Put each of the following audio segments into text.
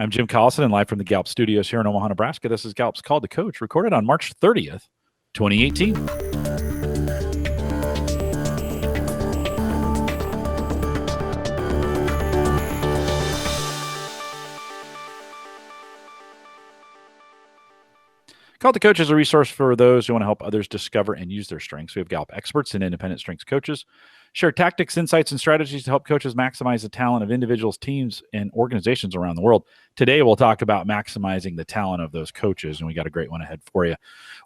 I'm Jim Collison, and live from the Gallup studios here in Omaha, Nebraska. This is Gallup's Call to Coach, recorded on March 30th, 2018. Call to Coach is a resource for those who want to help others discover and use their strengths. We have Gallup experts and independent strengths coaches share tactics, insights, and strategies to help coaches maximize the talent of individuals, teams, and organizations around the world. Today, we'll talk about maximizing the talent of those coaches, and we got a great one ahead for you.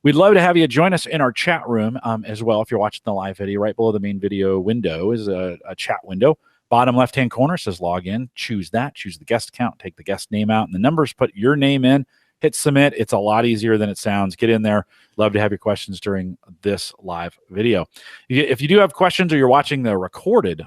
We'd love to have you join us in our chat room as well. If you're watching the live video, right below the main video window is a chat window. Bottom left-hand corner says log in. Choose that. Choose the guest account. Take the guest name out and the numbers. Put your name in. Hit submit. It's a lot easier than it sounds. Get in there. Love to have your questions during this live video. If you do have questions or you're watching the recorded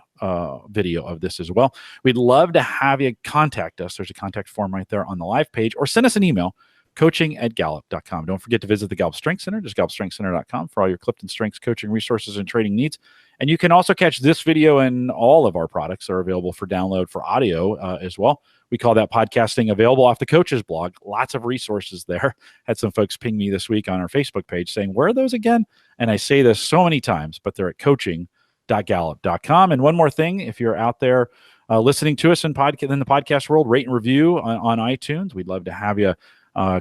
video of this as well, we'd love to have you contact us. There's a contact form right there on the live page, or send us an email, coaching@gallup.com. Don't forget to visit the Gallup Strengths Center, just gallupstrengthscenter.com, for all your CliftonStrengths coaching resources and training needs. And you can also catch this video, and all of our products are available for download for audio as well. We call that podcasting, available off the coach's blog. Lots of resources there. Had some folks ping me this week on our Facebook page saying, where are those again? And I say this so many times, but they're at coaching.gallup.com. And one more thing, if you're out there listening to us in the podcast world, rate and review on iTunes. We'd love to have you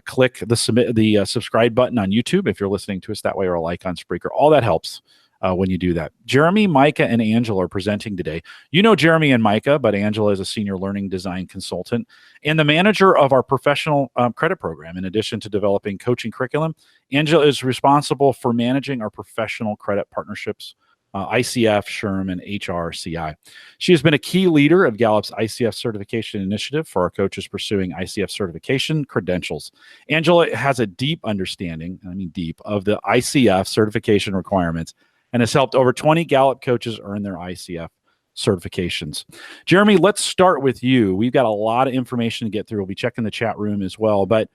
click the subscribe button on YouTube if you're listening to us that way, or a like on Spreaker. All that helps when you do that. Jeremy, Micah, and Angela are presenting today. You know Jeremy and Micah, but Angela is a senior learning design consultant and the manager of our professional credit program. In addition to developing coaching curriculum, Angela is responsible for managing our professional credit partnerships, ICF, SHRM, and HRCI. She has been a key leader of Gallup's ICF certification initiative for our coaches pursuing ICF certification credentials. Angela has a deep understanding, I mean deep, of the ICF certification requirements, and has helped over 20 Gallup coaches earn their ICF certifications. Jeremy, let's start with you. We've got a lot of information to get through. We'll be checking the chat room as well. But,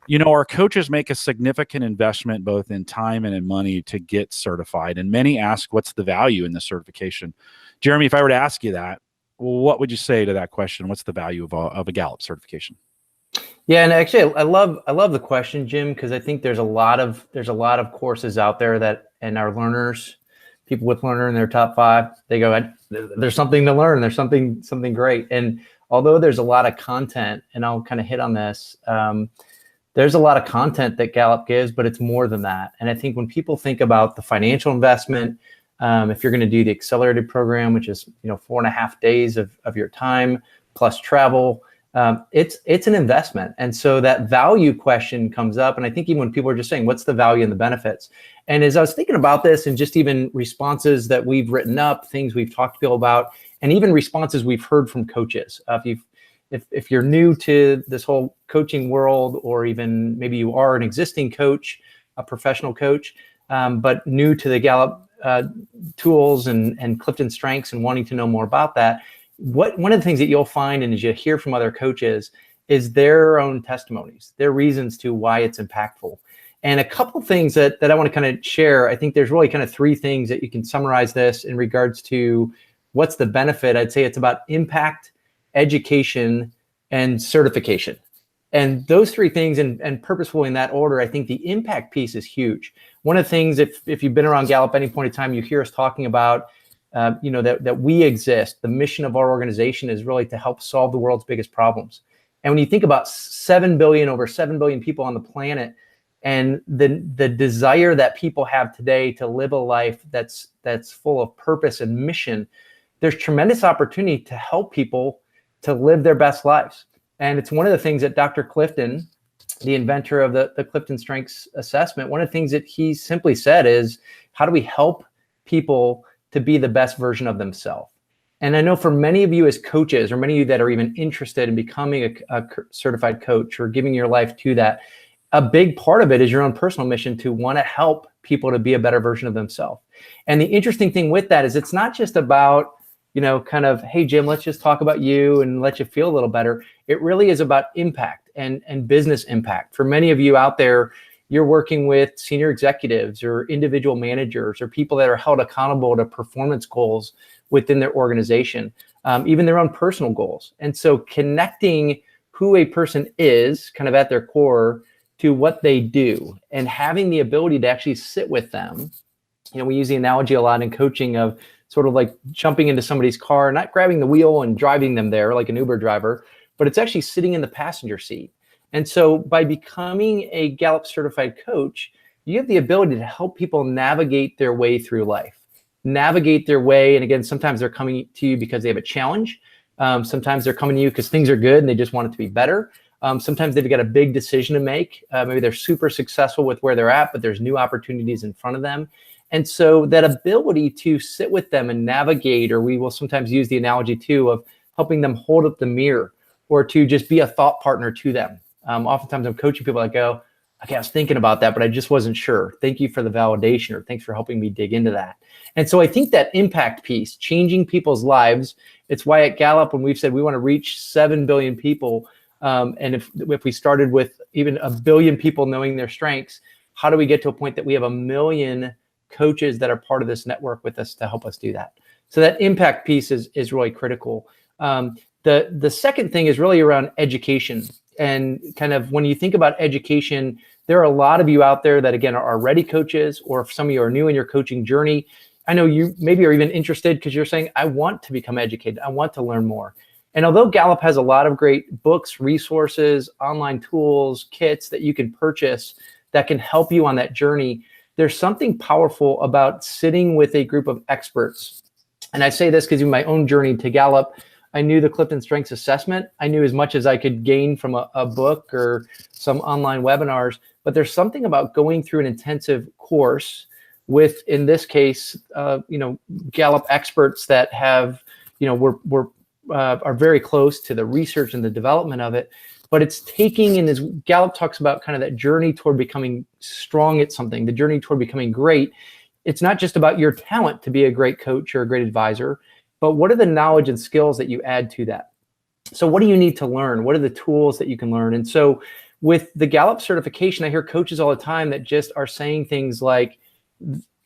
you know, our coaches make a significant investment both in time and in money to get certified. And many ask, what's the value in the certification? Jeremy, if I were to ask you that, what would you say to that question? What's the value of a Gallup certification? Yeah, and actually, I love the question, Jim, because I think there's a lot of courses out there that, and our learners, people with learner in their top 5, they go, there's something to learn. There's something great. And although there's a lot of content, and I'll kind of hit on this, there's a lot of content that Gallup gives, but it's more than that. And I think when people think about the financial investment, if you're going to do the accelerated program, which is 4.5 days of your time plus travel, it's an investment. And so that value question comes up. And I think even when people are just saying, what's the value and the benefits? And as I was thinking about this, and just even responses that we've written up, things we've talked to people about, and even responses we've heard from coaches. If you're new to this whole coaching world, or even maybe you are an existing coach, a professional coach, but new to the Gallup tools and CliftonStrengths and wanting to know more about that, one of the things that you'll find, and as you hear from other coaches, is their own testimonies, their reasons to why it's impactful. And a couple things that I want to kind of share. I think there's really kind of 3 things that you can summarize this in regards to what's the benefit. I'd say it's about impact, education, and certification. And those 3 things, and purposefully in that order, I think the impact piece is huge. One of the things, if you've been around Gallup at any point in time, you hear us talking about that we exist. The mission of our organization is really to help solve the world's biggest problems. And when you think about over 7 billion people on the planet, and the desire that people have today to live a life that's full of purpose and mission, there's tremendous opportunity to help people to live their best lives. And it's one of the things that Dr. Clifton, the inventor of the CliftonStrengths assessment, one of the things that he simply said is, how do we help people to be the best version of themselves? And I know for many of you as coaches, or many of you that are even interested in becoming a certified coach or giving your life to that, a big part of it is your own personal mission to want to help people to be a better version of themselves. And the interesting thing with that is it's not just about, kind of, hey, Jim, let's just talk about you and let you feel a little better. It really is about impact and business impact. For many of you out there, you're working with senior executives or individual managers or people that are held accountable to performance goals within their organization, even their own personal goals. And so connecting who a person is kind of at their core to what they do, and having the ability to actually sit with them. We use the analogy a lot in coaching of sort of like jumping into somebody's car, not grabbing the wheel and driving them there like an Uber driver, but it's actually sitting in the passenger seat. And so by becoming a Gallup certified coach, you have the ability to help people navigate their way through life, navigate their way. And again, sometimes they're coming to you because they have a challenge. Sometimes they're coming to you because things are good and they just want it to be better. Sometimes they've got a big decision to make. Maybe they're super successful with where they're at, but there's new opportunities in front of them. And so that ability to sit with them and navigate, or we will sometimes use the analogy too of helping them hold up the mirror, or to just be a thought partner to them. Oftentimes I'm coaching people that go, okay, I was thinking about that, but I just wasn't sure. Thank you for the validation, or thanks for helping me dig into that. And so I think that impact piece, changing people's lives, it's why at Gallup, when we've said we want to reach 7 billion people, and if we started with even 1 billion people knowing their strengths, how do we get to a point that we have 1 million coaches that are part of this network with us to help us do that? So that impact piece is really critical. The second thing is really around education. And kind of when you think about education, there are a lot of you out there that, again, are already coaches, or if some of you are new in your coaching journey, I know you maybe are even interested because you're saying, I want to become educated. I want to learn more. And although Gallup has a lot of great books, resources, online tools, kits that you can purchase that can help you on that journey, there's something powerful about sitting with a group of experts. And I say this because in my own journey to Gallup, I knew the CliftonStrengths assessment. I knew as much as I could gain from a book or some online webinars, but there's something about going through an intensive course with, in this case, Gallup experts that have, are very close to the research and the development of it. But it's taking, and as Gallup talks about kind of that journey toward becoming strong at something, the journey toward becoming great. It's not just about your talent to be a great coach or a great advisor, but what are the knowledge and skills that you add to that? So what do you need to learn? What are the tools that you can learn? And so with the Gallup certification, I hear coaches all the time that just are saying things like,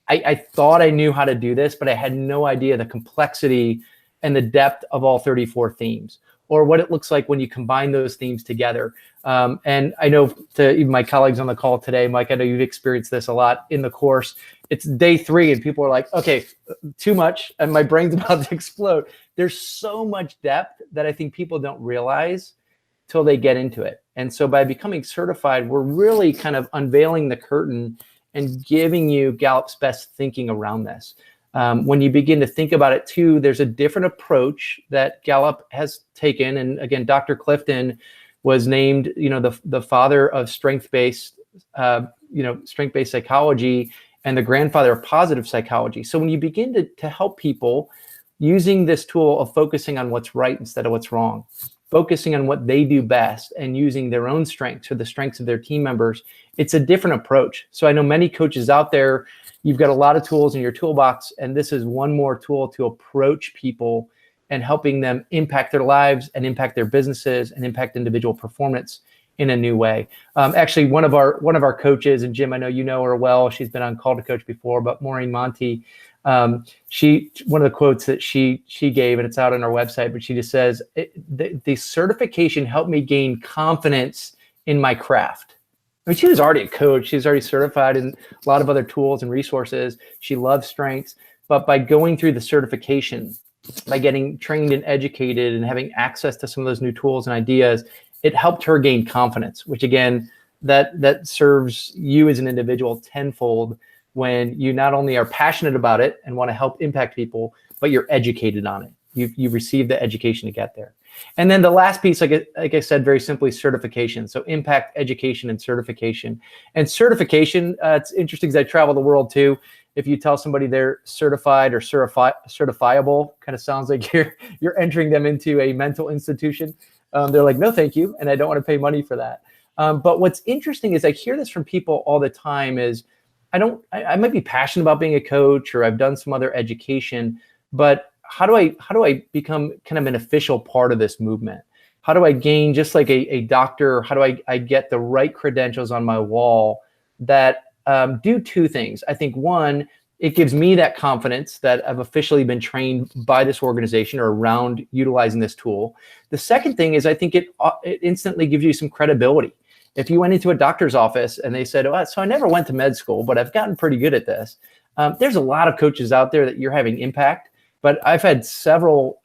I thought I knew how to do this, but I had no idea the complexity and the depth of all 34 themes, or what it looks like when you combine those themes together. And I know to even my colleagues on the call today, Mike, I know you've experienced this a lot in the course. It's day 3 and people are like, okay, too much. And my brain's about to explode. There's so much depth that I think people don't realize till they get into it. And so by becoming certified, we're really kind of unveiling the curtain and giving you Gallup's best thinking around this. When you begin to think about it too, there's a different approach that Gallup has taken. And again, Dr. Clifton was named, the father of strength-based psychology and the grandfather of positive psychology. So when you begin to help people using this tool of focusing on what's right instead of what's wrong, focusing on what they do best and using their own strengths or the strengths of their team members, it's a different approach. So I know many coaches out there, you've got a lot of tools in your toolbox, and this is one more tool to approach people and helping them impact their lives and impact their businesses and impact individual performance in a new way. Actually, one of our coaches, and Jim, I know you know her well, she's been on Call to Coach before, but Maureen Monty, one of the quotes that she gave, and it's out on our website, but she just says, the certification helped me gain confidence in my craft. I mean, she was already a coach. She was already certified in a lot of other tools and resources. She loves strengths, but by going through the certification, by getting trained and educated and having access to some of those new tools and ideas, it helped her gain confidence, which again, that serves you as an individual tenfold when you not only are passionate about it and want to help impact people, but you're educated on it. You've received the education to get there. And then the last piece, like I said, very simply, certification. So impact, education, and certification. And certification, it's interesting because I travel the world too. If you tell somebody they're certified or certifiable, kind of sounds like you're entering them into a mental institution. They're like, no, thank you. And I don't want to pay money for that. But what's interesting is I hear this from people all the time is, I might be passionate about being a coach, or I've done some other education, but how do I become kind of an official part of this movement? How do I gain, just like a doctor, how do I get the right credentials on my wall that do two things? I think one, it gives me that confidence that I've officially been trained by this organization or around utilizing this tool. The second thing is I think it instantly gives you some credibility. If you went into a doctor's office and they said, oh, so I never went to med school, but I've gotten pretty good at this. There's a lot of coaches out there that you're having impact, but I've had several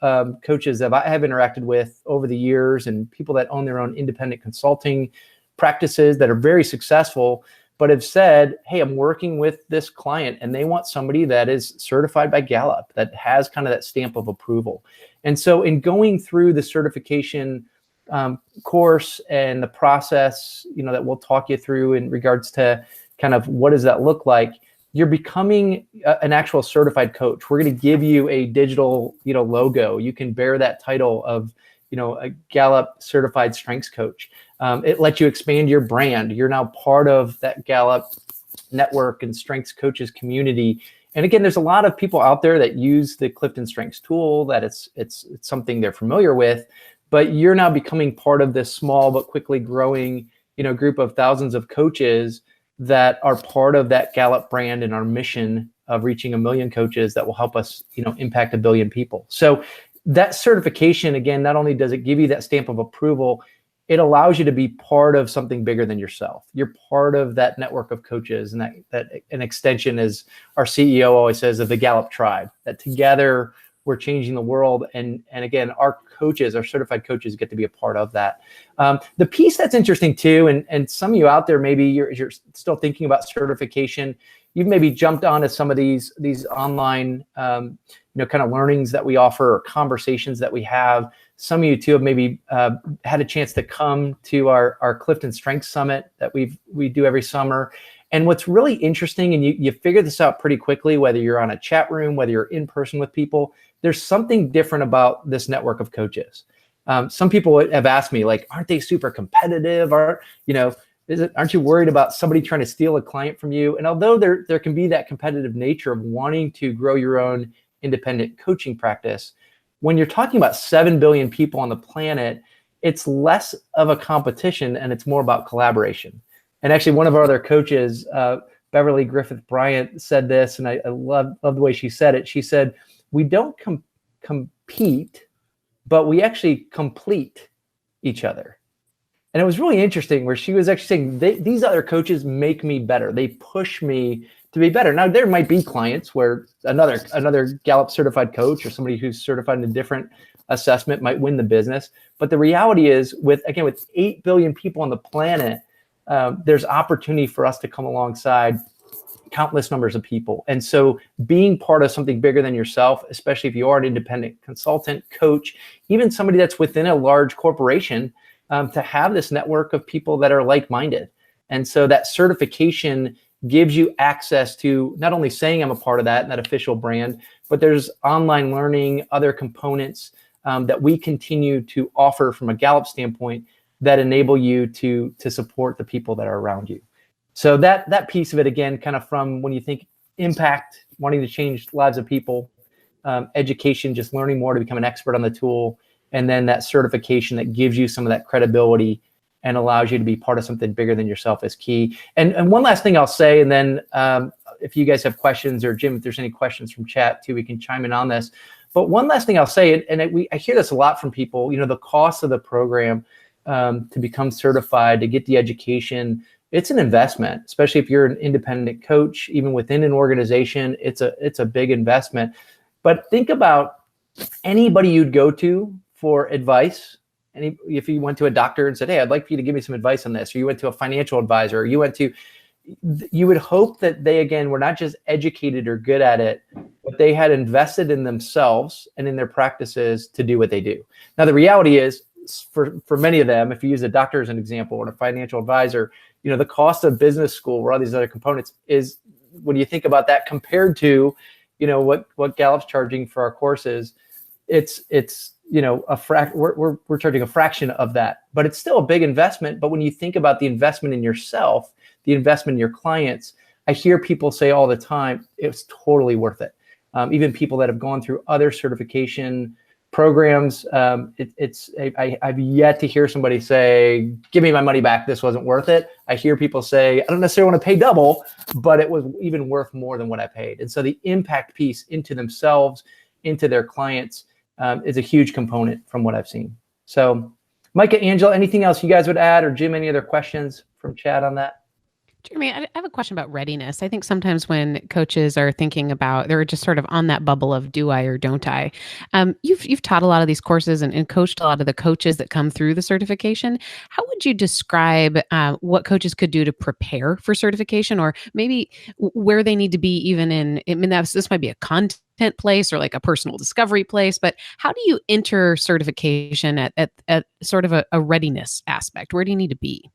coaches that I have interacted with over the years and people that own their own independent consulting practices that are very successful, but have said, hey, I'm working with this client and they want somebody that is certified by Gallup, that has kind of that stamp of approval. And so in going through the certification course and the process, that we'll talk you through in regards to kind of what does that look like, you're becoming an actual certified coach. We're going to give you a digital, logo. You can bear that title of, a Gallup certified strengths coach. It lets you expand your brand. You're now part of that Gallup network and strengths coaches community. And again, there's a lot of people out there that use the CliftonStrengths tool, that it's something they're familiar with, but you're now becoming part of this small but quickly growing, group of thousands of coaches that are part of that Gallup brand and our mission of reaching 1 million coaches that will help us, impact 1 billion people. So that certification, again, not only does it give you that stamp of approval, it allows you to be part of something bigger than yourself. You're part of that network of coaches, and that an extension, as our CEO always says, of the Gallup tribe, that together we're changing the world. And again, our coaches, our certified coaches, get to be a part of that. The piece that's interesting too, and some of you out there, maybe you're still thinking about certification. You've maybe jumped onto some of these online, kind of learnings that we offer or conversations that we have. Some of you too have maybe had a chance to come to our CliftonStrengths Summit that we do every summer. And what's really interesting, and you figure this out pretty quickly, whether you're on a chat room, whether you're in person with people, there's something different about this network of coaches. Some people have asked me, like, aren't they super competitive? Aren't you worried about somebody trying to steal a client from you? And although there can be that competitive nature of wanting to grow your own independent coaching practice, when you're talking about 7 billion people on the planet, it's less of a competition and it's more about collaboration. And actually, one of our other coaches, Beverly Griffith Bryant, said this, and I love the way she said it. She said, we don't compete, but we actually complete each other. And it was really interesting where she was actually saying, these other coaches make me better. They push me to be better. Now, there might be clients where another Gallup certified coach or somebody who's certified in a different assessment might win the business. But the reality is, with 8 billion people on the planet, there's opportunity for us to come alongside countless numbers of people. And so being part of something bigger than yourself, especially if you are an independent consultant, coach, even somebody that's within a large corporation, to have this network of people that are like-minded. And so that certification gives you access to not only saying I'm a part of that and that official brand, but there's online learning, other components that we continue to offer from a Gallup standpoint that enable you to support the people that are around you. So that piece of it, again, kind of from when you think impact, wanting to change lives of people, education, just learning more to become an expert on the tool, and then that certification that gives you some of that credibility and allows you to be part of something bigger than yourself is key. And one last thing I'll say, and then if you guys have questions, or Jim, if there's any questions from chat too, we can chime in on this. But one last thing I'll say, and I hear this a lot from people, the cost of the program to become certified, to get the education, it's an investment, especially if you're an independent coach, even within an organization, it's a big investment. But think about anybody you'd go to for advice. And if you went to a doctor and said, hey, I'd like for you to give me some advice on this, or you went to a financial advisor, or you would hope that they, again, were not just educated or good at it, but they had invested in themselves and in their practices to do what they do. Now, the reality is, for many of them, if you use a doctor as an example or a financial advisor, the cost of business school or all these other components is, when you think about that compared to, what Gallup's charging for our courses, it's we're charging a fraction of that, but it's still a big investment. But when you think about the investment in yourself, the investment in your clients, I hear people say all the time, it's totally worth it. Even people that have gone through other certification programs. I've yet to hear somebody say, give me my money back, this wasn't worth it. I hear people say, I don't necessarily want to pay double, but it was even worth more than what I paid. And so the impact piece into themselves, into their clients, is a huge component from what I've seen. So Micah, Angela, anything else you guys would add, or Jim, any other questions from Chad on that? Jeremy, I have a question about readiness. I think sometimes when coaches are thinking about, they're just sort of on that bubble of do I or don't I? You've taught a lot of these courses and coached a lot of the coaches that come through the certification. How would you describe what coaches could do to prepare for certification, or maybe where they need to be even in, I mean, this might be a content place or like a personal discovery place, but how do you enter certification at sort of a readiness aspect? Where do you need to be?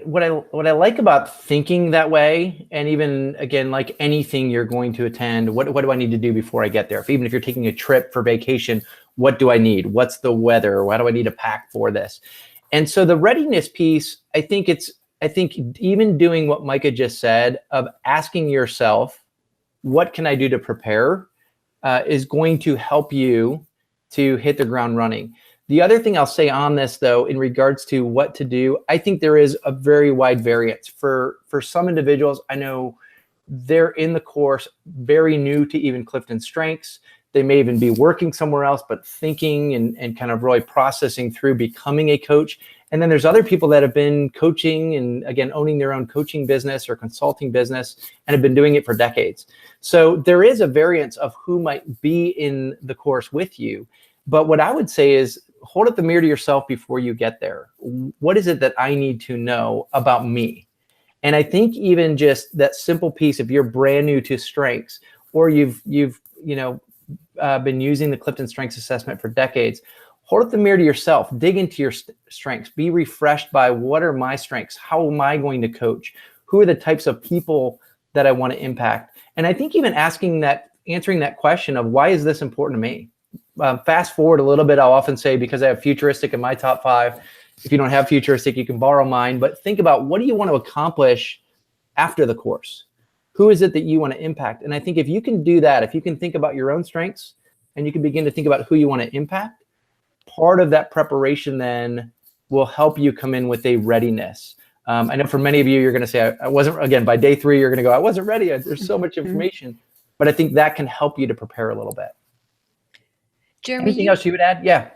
What I like about thinking that way, and even again, like anything you're going to attend, what do I need to do before I get there? Even if you're taking a trip for vacation, what do I need? What's the weather? What do I need to pack for this? And so the readiness piece, I think even doing what Micah just said, of asking yourself, what can I do to prepare, is going to help you to hit the ground running. The other thing I'll say on this, though, in regards to what to do, I think there is a very wide variance. For some individuals, I know they're in the course, very new to even CliftonStrengths. They may even be working somewhere else, but thinking and kind of really processing through becoming a coach. And then there's other people that have been coaching and, again, owning their own coaching business or consulting business and have been doing it for decades. So there is a variance of who might be in the course with you. But what I would say is, hold up the mirror to yourself before you get there. What is it that I need to know about me? And I think even just that simple piece, if you're brand new to strengths, or you've been using the CliftonStrengths assessment for decades, hold up the mirror to yourself, dig into your strengths, be refreshed by what are my strengths? How am I going to coach? Who are the types of people that I want to impact? And I think even answering that question of why is this important to me? Fast forward a little bit, I'll often say, because I have futuristic in my top 5. If you don't have futuristic, you can borrow mine. But think about, what do you want to accomplish after the course? Who is it that you want to impact? And I think if you can do that, if you can think about your own strengths and you can begin to think about who you want to impact, part of that preparation then will help you come in with a readiness. I know for many of you, you're going to say, I wasn't, again, by day 3, you're going to go, I wasn't ready. There's so much information. But I think that can help you to prepare a little bit. Jeremy, anything else you would add? Yeah.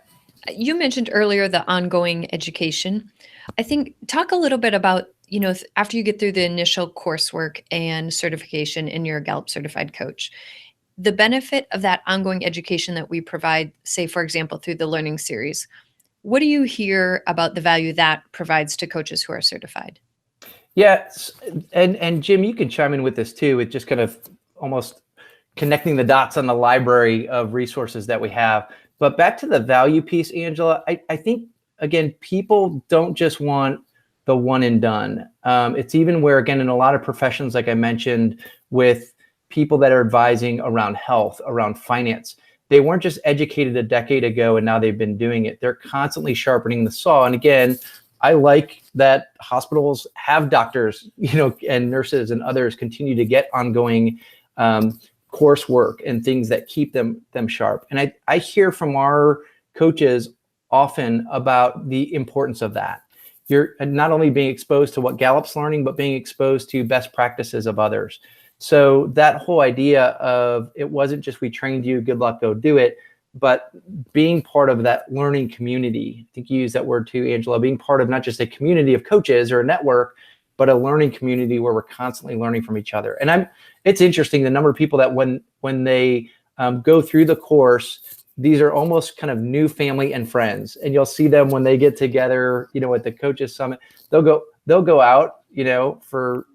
You mentioned earlier the ongoing education. I think talk a little bit about, after you get through the initial coursework and certification and you're a Gallup certified coach, the benefit of that ongoing education that we provide, say, for example, through the learning series. What do you hear about the value that provides to coaches who are certified? Yes. And Jim, you can chime in with this too. It just kind of almost connecting the dots on the library of resources that we have. But back to the value piece, Angela, I think, again, people don't just want the one and done. It's even where, again, in a lot of professions, like I mentioned, with people that are advising around health, around finance, they weren't just educated a decade ago and now they've been doing it. They're constantly sharpening the saw. And again, I like that hospitals have doctors, and nurses and others continue to get ongoing coursework and things that keep them sharp. And I hear from our coaches often about the importance of that. You're not only being exposed to what Gallup's learning, but being exposed to best practices of others. So that whole idea of, it wasn't just we trained you, good luck, go do it, but being part of that learning community. I think you used that word too, Angela, being part of not just a community of coaches or a network, but a learning community where we're constantly learning from each other. And it's interesting, the number of people that when they go through the course, these are almost kind of new family and friends. And you'll see them when they get together, at the Coaches Summit, they'll go out, for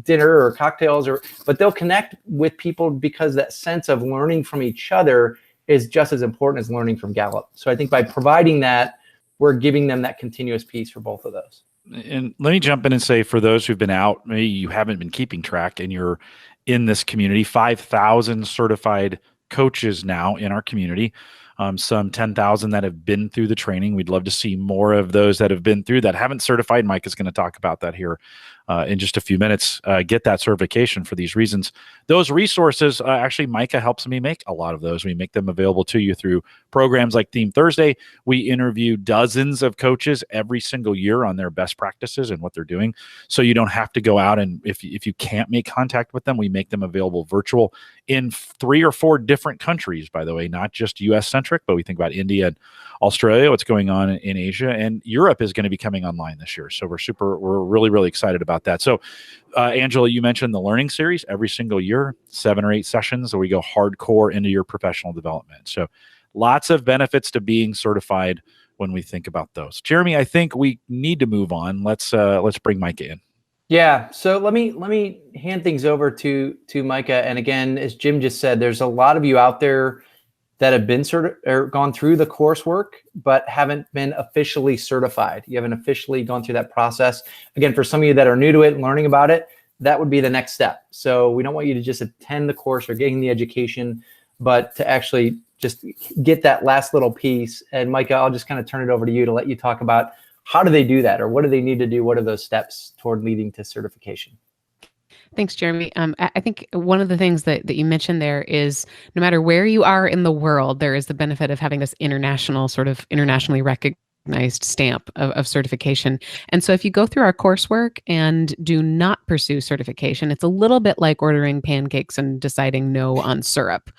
dinner or cocktails, but they'll connect with people because that sense of learning from each other is just as important as learning from Gallup. So I think by providing that, we're giving them that continuous piece for both of those. And let me jump in and say, for those who've been out, maybe you haven't been keeping track and you're in this community, 5,000 certified coaches now in our community, some 10,000 that have been through the training. We'd love to see more of those that have been through that haven't certified. Mike is going to talk about that here in just a few minutes, get that certification for these reasons. Those resources, actually, Micah helps me make a lot of those. We make them available to you through programs like Theme Thursday. We interview dozens of coaches every single year on their best practices and what they're doing. So you don't have to go out, and if you can't make contact with them, we make them available virtual in 3 or 4 different countries, by the way, not just US centric, but we think about India and Australia, what's going on in Asia, and Europe is going to be coming online this year. So we're really, really excited about that. So Angela, you mentioned the learning series every single year, 7 or 8 sessions where we go hardcore into your professional development. So lots of benefits to being certified when we think about those. Jeremy, I think we need to move on. Let's bring Micah in. Yeah. So let me hand things over to Micah. And again, as Jim just said, there's a lot of you out there that have been or gone through the coursework, but haven't been officially certified. You haven't officially gone through that process. Again, for some of you that are new to it and learning about it, that would be the next step. So we don't want you to just attend the course or getting the education, but to actually just get that last little piece. And Micah, I'll just kind of turn it over to you to let you talk about how do they do that, or what do they need to do? What are those steps toward leading to certification? Thanks, Jeremy. I think one of the things that you mentioned there is no matter where you are in the world, there is the benefit of having this internationally recognized stamp of certification. And so if you go through our coursework and do not pursue certification, it's a little bit like ordering pancakes and deciding no on syrup.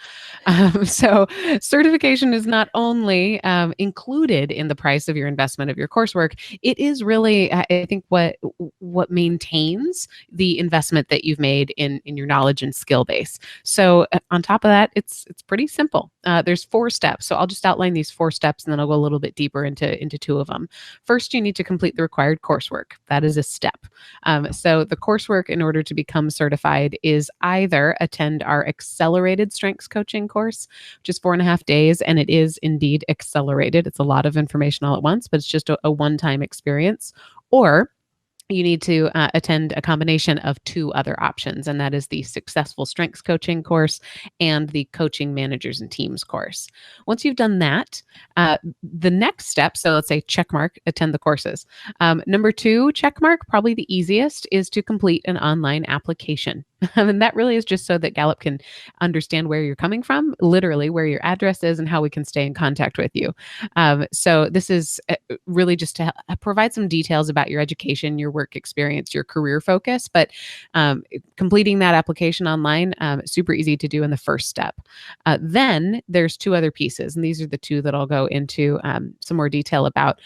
So certification is not only included in the price of your investment of your coursework, it is really, I think, what maintains the investment that you've made in your knowledge and skill base. So on top of that, it's pretty simple. There's 4 steps. So I'll just outline these 4 steps, and then I'll go a little bit deeper into 2 of them. First, you need to complete the required coursework. That is a step. So the coursework in order to become certified is either attend our accelerated strengths coaching course, which is 4.5 days, and it is indeed accelerated. It's a lot of information all at once, but it's just a one-time experience, or you need to attend a combination of 2 other options, and that is the Successful Strengths Coaching course and the Coaching Managers and Teams course. Once you've done that, the next step, so let's say checkmark, attend the courses. Number 2, checkmark, probably the easiest, is to complete an online application. And that really is just so that Gallup can understand where you're coming from, literally where your address is and how we can stay in contact with you. So this is really just to provide some details about your education, your work experience, your career focus. But completing that application online, super easy to do in the first step. Then there's 2 other pieces, and these are the 2 that I'll go into some more detail about.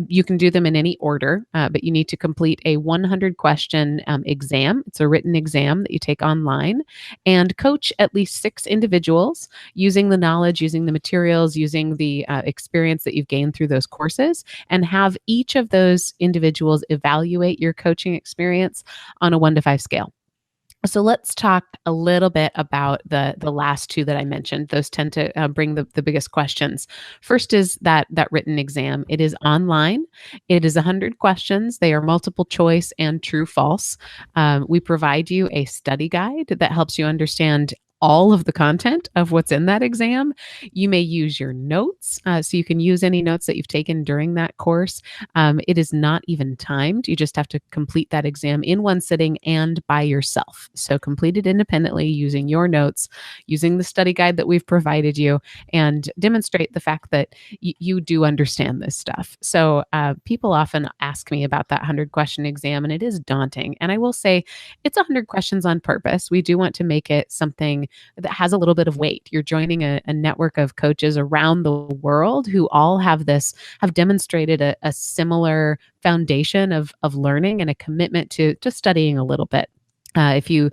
You can do them in any order, but you need to complete a 100-question exam. It's a written exam that you take online, and coach at least 6 individuals using the knowledge, using the materials, using the experience that you've gained through those courses, and have each of those individuals evaluate your coaching experience on a 1 to 5 scale. So let's talk a little bit about the last 2 that I mentioned. Those tend to bring the biggest questions. First is that written exam. It is online. It is 100 questions. They are multiple choice and true false. We provide you a study guide that helps you understand all of the content of what's in that exam. You may use your notes, so you can use any notes that you've taken during that course. It is not even timed. You just have to complete that exam in one sitting and by yourself. So complete it independently using your notes, using the study guide that we've provided you, and demonstrate the fact that you do understand this stuff. So people often ask me about that 100-question exam, and it is daunting. And I will say it's 100 questions on purpose. We do want to make it something that has a little bit of weight. You're joining a network of coaches around the world who all have demonstrated a similar foundation of learning and a commitment to studying a little bit. If you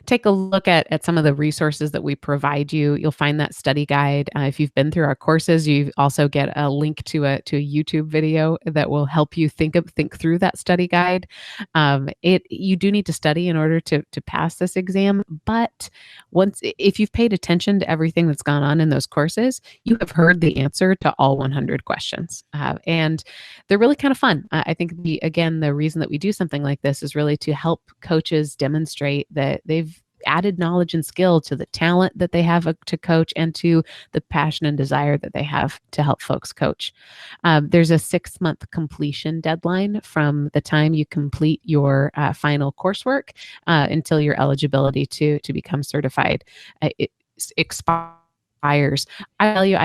take a look at some of the resources that we provide you, you'll find that study guide. If you've been through our courses, you also get a link to a YouTube video that will help you think through that study guide. You do need to study in order to pass this exam, but if you've paid attention to everything that's gone on in those courses, you have heard the answer to all 100 questions, and they're really kind of fun. I think the reason that we do something like this is really to help coaches demonstrate that added knowledge and skill to the talent that they have to coach and to the passion and desire that they have to help folks coach. There's a 6-month completion deadline from the time you complete your final coursework until your eligibility to become certified. It expires. I tell you,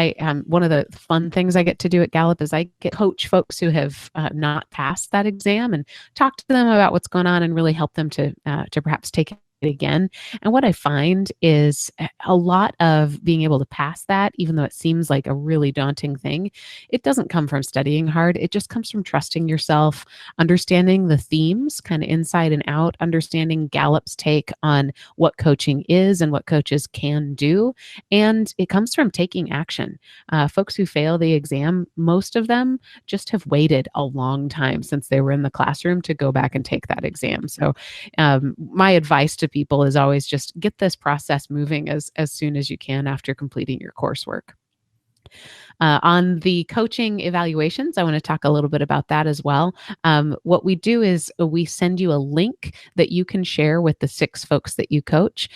one of the fun things I get to do at Gallup is I get coach folks who have not passed that exam and talk to them about what's going on and really help them to perhaps take it again. And what I find is a lot of being able to pass that, even though it seems like a really daunting thing, it doesn't come from studying hard. It just comes from trusting yourself, understanding the themes kind of inside and out, understanding Gallup's take on what coaching is and what coaches can do. And it comes from taking action. Folks who fail the exam, most of them just have waited a long time since they were in the classroom to go back and take that exam. So my advice to people is always just get this process moving as soon as you can after completing your coursework. On the coaching evaluations, I want to talk a little bit about that as well. What we do is we send you a link that you can share with the 6 folks that you coach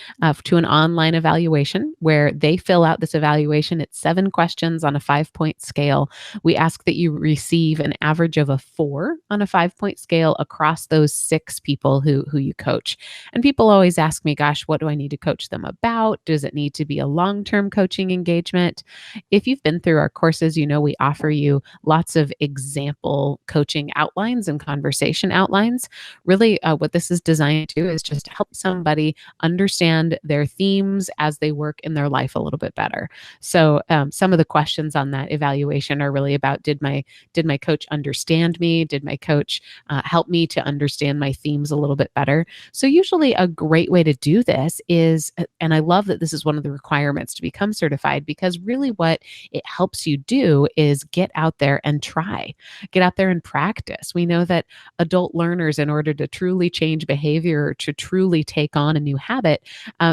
to an online evaluation where they fill out this evaluation. It's 7 questions on a 5-point scale. We ask that you receive an average of a 4 on a 5-point scale across those 6 people who you coach. And people always ask me, gosh, what do I need to coach them about? Does it need to be a long-term coaching engagement? If you've been through our courses, we offer you lots of example coaching outlines and conversation outlines. Really, what this is designed to do is just help somebody understand their themes as they work in their life a little bit better. So some of the questions on that evaluation are really about, did my coach understand me? Did my coach help me to understand my themes a little bit better? So usually a great way to do this is, and I love that this is one of the requirements to become certified, because really what it helps you do is get out there and try, get out there and practice. We know that adult learners, in order to truly change behavior, or to truly take on a new habit,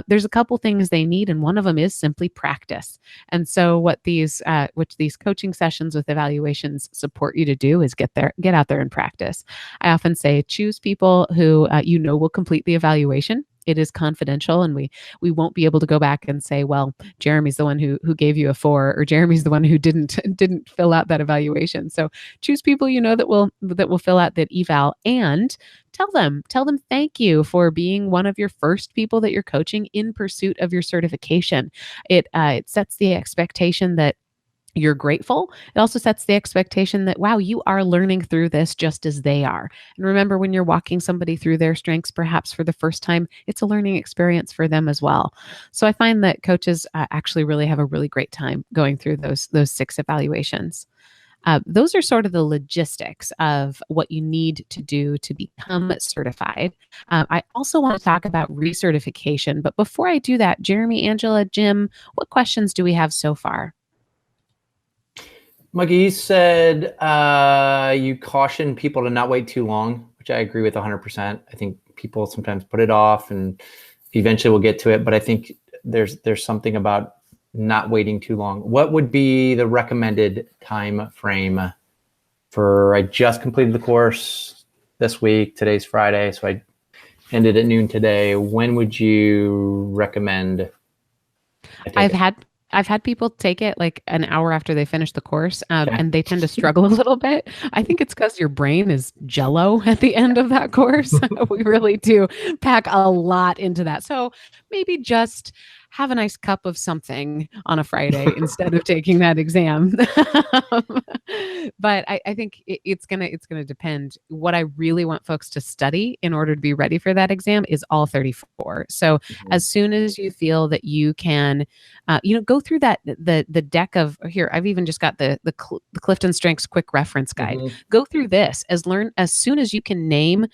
there's a couple things they need, and one of them is simply practice. And so what these coaching sessions with evaluations support you to do is get out there and practice. I often say, choose people who will complete the evaluation. It is confidential, and we won't be able to go back and say, well, Jeremy's the one who gave you a 4, or Jeremy's the one who didn't fill out that evaluation. So choose people that will fill out that eval, and tell them thank you for being one of your first people that you're coaching in pursuit of your certification. It sets the expectation that you're grateful. It also sets the expectation that, wow, you are learning through this just as they are. And remember, when you're walking somebody through their strengths, perhaps for the first time, it's a learning experience for them as well. So I find that coaches actually really have a really great time going through those 6 evaluations. Those are sort of the logistics of what you need to do to become certified. I also want to talk about recertification. But before I do that, Jeremy, Angela, Jim, what questions do we have so far? Mikey, you said you caution people to not wait too long, which I agree with 100%. I think people sometimes put it off, and eventually we'll get to it. But I think there's something about not waiting too long. What would be the recommended time frame for, I just completed the course this week. Today's Friday, so I ended at noon today. When would you recommend? I've had people take it like an hour after they finish the course, and they tend to struggle a little bit. I think it's because your brain is jello at the end of that course. We really do pack a lot into that. So maybe just have a nice cup of something on a Friday instead of taking that exam. But I think it's gonna depend. What I really want folks to study in order to be ready for that exam is all 34. So as soon as you feel that you can, go through the deck of, here, I've even just got the CliftonStrengths quick reference guide. Go through this as soon as you can name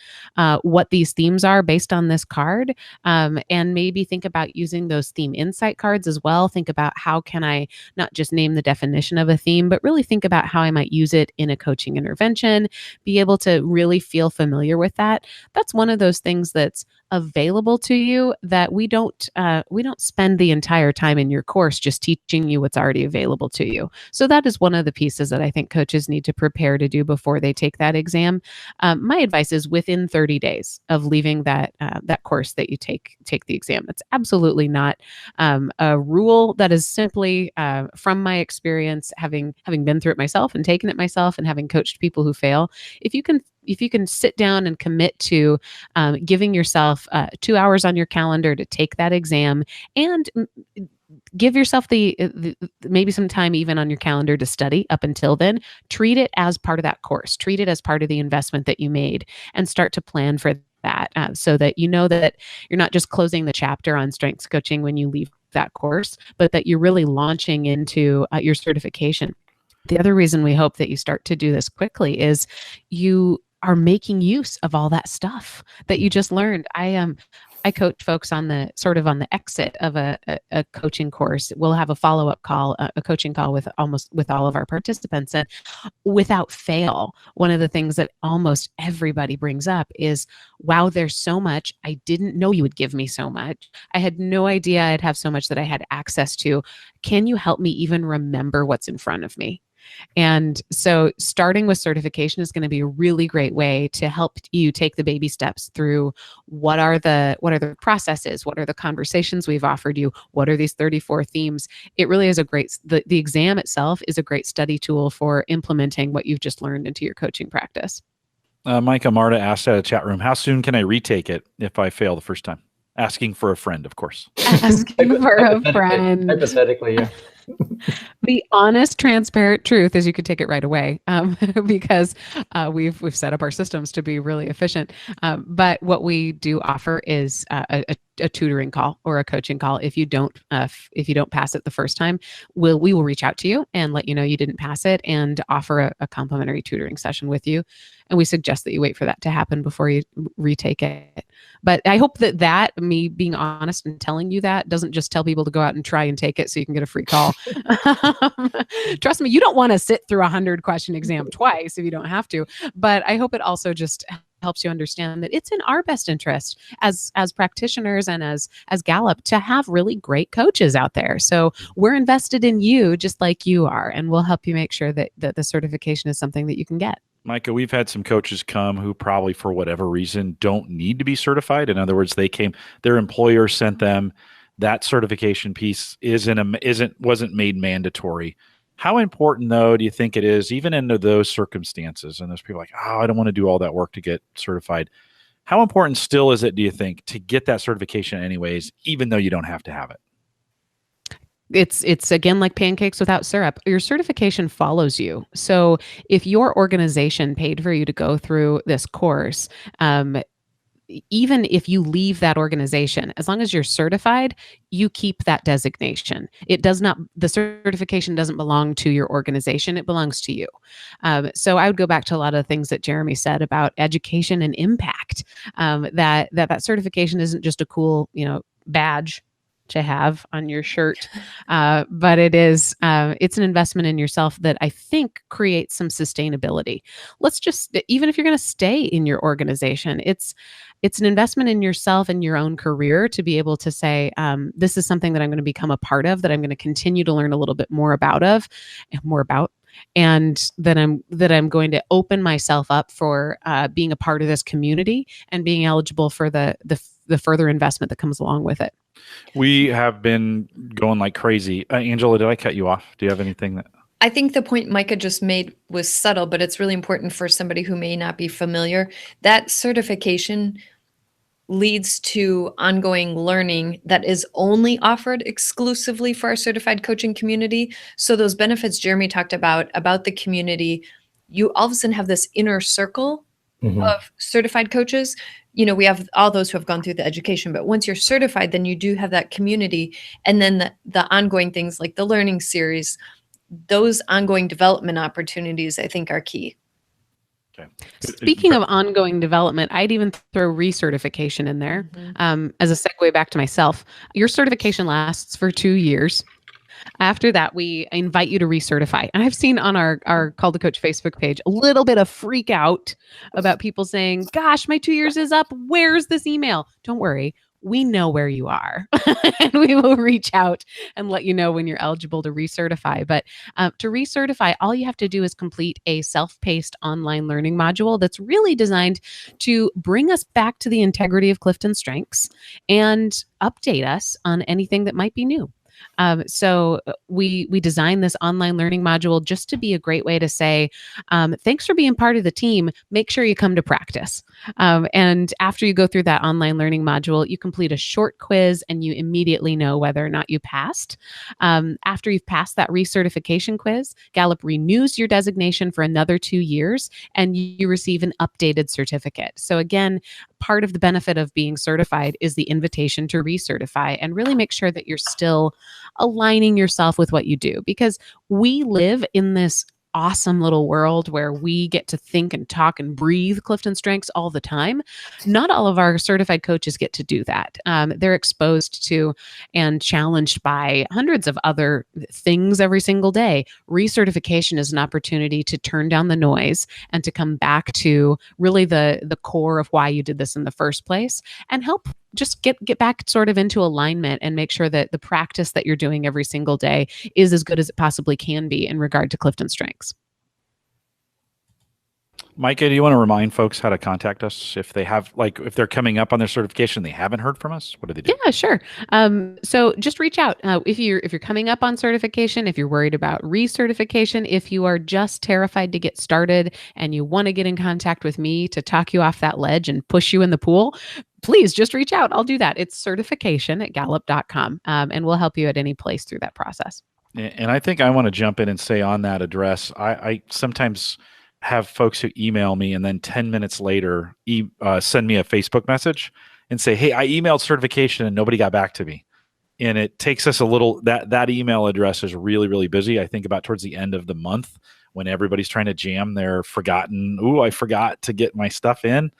what these themes are based on this card, and maybe think about using those theme theme insight cards as well. Think about how can I not just name the definition of a theme, but really think about how I might use it in a coaching intervention, be able to really feel familiar with that. That's one of those things that's available to you that we don't spend the entire time in your course just teaching you what's already available to you. So that is one of the pieces that I think coaches need to prepare to do before they take that exam. My advice is within 30 days of leaving that course that you take the exam. It's absolutely not a rule. That is simply from my experience, having been through it myself and taken it myself, and having coached people who fail. If you can sit down and commit to giving yourself 2 hours on your calendar to take that exam, and give yourself the maybe some time even on your calendar to study up until then, treat it as part of that course, treat it as part of the investment that you made, and start to plan for that so that you know that you're not just closing the chapter on strengths coaching when you leave that course, but that you're really launching into your certification. The other reason we hope that you start to do this quickly is you are making use of all that stuff that you just learned. I coach folks on the exit of a coaching course. We'll have a follow-up call, a coaching call with all of our participants. And without fail, one of the things that almost everybody brings up is, wow, there's so much. I didn't know you would give me so much. I had no idea I'd have so much that I had access to. Can you help me even remember what's in front of me? And so starting with certification is going to be a really great way to help you take the baby steps through what are the processes, what are the conversations we've offered you, what are these 34 themes. It really is the exam itself is a great study tool for implementing what you've just learned into your coaching practice. Micah Marta asked at a chat room, how soon can I retake it if I fail the first time? Asking for a friend, of course. Asking for a friend. Hypothetically, yeah. The honest, transparent truth is you could take it right away because we've set up our systems to be really efficient. But what we do offer is a tutoring call or a coaching call. If you don't pass it the first time, we will reach out to you and let you know you didn't pass it, and offer a complimentary tutoring session with you. And we suggest that you wait for that to happen before you retake it. But I hope that me being honest and telling you that doesn't just tell people to go out and try and take it so you can get a free call. Trust me, you don't want to sit through a 100-question exam twice if you don't have to. But I hope it also just helps you understand that it's in our best interest as practitioners and as Gallup to have really great coaches out there. So we're invested in you just like you are, and we'll help you make sure that the certification is something that you can get. Micah, we've had some coaches come who probably for whatever reason don't need to be certified. In other words, their employer sent them that certification piece wasn't made mandatory. How important, though, do you think it is, even into those circumstances? And there's people like, oh, I don't want to do all that work to get certified. How important still is it, do you think, to get that certification anyways, even though you don't have to have it? It's again like pancakes without syrup. Your certification follows you. So if your organization paid for you to go through this course, even if you leave that organization, as long as you're certified, you keep that designation. The certification doesn't belong to your organization. It belongs to you. So I would go back to a lot of the things that Jeremy said about education and impact, that certification isn't just a cool, badge to have on your shirt, but it's an investment in yourself that I think creates some sustainability. Even if you're going to stay in your organization, it's an investment in yourself and your own career to be able to say, this is something that I'm going to become a part of, that I'm going to continue to learn a little bit more about, and that I'm going to open myself up for being a part of this community and being eligible for the further investment that comes along with it. We have been going like crazy. Angela, did I cut you off? Do you have anything that? I think the point Micah just made was subtle, but it's really important for somebody who may not be familiar. That certification leads to ongoing learning that is only offered exclusively for our certified coaching community. So those benefits Jeremy talked about the community, you all of a sudden have this inner circle of certified coaches. We have all those who have gone through the education, but once you're certified, then you do have that community. And then the ongoing things like the learning series, those ongoing development opportunities, I think, are key. Okay. Speaking of ongoing development, I'd even throw recertification in there as a segue back to myself. Your certification lasts for 2 years. After that, we invite you to recertify. And I've seen on our Call to Coach Facebook page a little bit of freak out about people saying, gosh, my 2 years is up. Where's this email? Don't worry. We know where you are and we will reach out and let you know when you're eligible to recertify. But to recertify, all you have to do is complete a self-paced online learning module that's really designed to bring us back to the integrity of CliftonStrengths and update us on anything that might be new. So we designed this online learning module just to be a great way to say, thanks for being part of the team. Make sure you come to practice. And after you go through that online learning module, you complete a short quiz and you immediately know whether or not you passed. After you've passed that recertification quiz, Gallup renews your designation for another 2 years and you receive an updated certificate. So again, part of the benefit of being certified is the invitation to recertify and really make sure that you're still aligning yourself with what you do, because we live in this awesome little world where we get to think and talk and breathe CliftonStrengths all the time. Not all of our certified coaches get to do that. They're exposed to and challenged by hundreds of other things every single day. Recertification is an opportunity to turn down the noise and to come back to really the core of why you did this in the first place and help just get back sort of into alignment and make sure that the practice that you're doing every single day is as good as it possibly can be in regard to CliftonStrengths. Micah, do you want to remind folks how to contact us if they have, like, if they're coming up on their certification and they haven't heard from us? What do they do? Yeah, sure. So just reach out if you're coming up on certification, if you're worried about recertification, if you are just terrified to get started and you want to get in contact with me to talk you off that ledge and push you in the pool, please just reach out. I'll do that. It's certification@gallup.com, and we'll help you at any place through that process. And I think I want to jump in and say on that address, I sometimes have folks who email me and then 10 minutes later send me a Facebook message and say, hey, I emailed certification and nobody got back to me. And it takes us a little, that email address is really, really busy. I think about towards the end of the month when everybody's trying to jam their forgotten, I forgot to get my stuff in.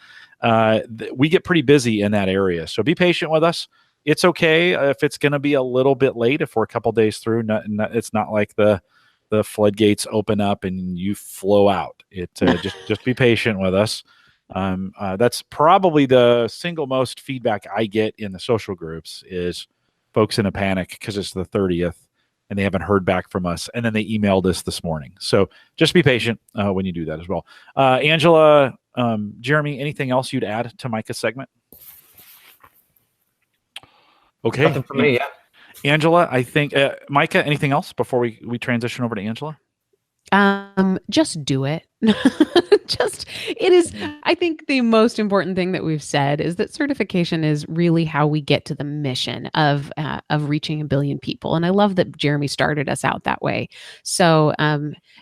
We get pretty busy in that area. So be patient with us. It's okay if it's going to be a little bit late, if we're a couple days through. It's not like the floodgates open up and you flow out. Just be patient with us. That's probably the single most feedback I get in the social groups is folks in a panic because it's the 30th and they haven't heard back from us. And then they emailed us this morning. So just be patient when you do that as well. Angela, Jeremy, anything else you'd add to Micah's segment? Okay. Nothing for me, yeah. Angela, I think, Micah, anything else before we transition over to Angela? Just do it. I think the most important thing that we've said is that certification is really how we get to the mission of reaching 1 billion people. And I love that Jeremy started us out that way. So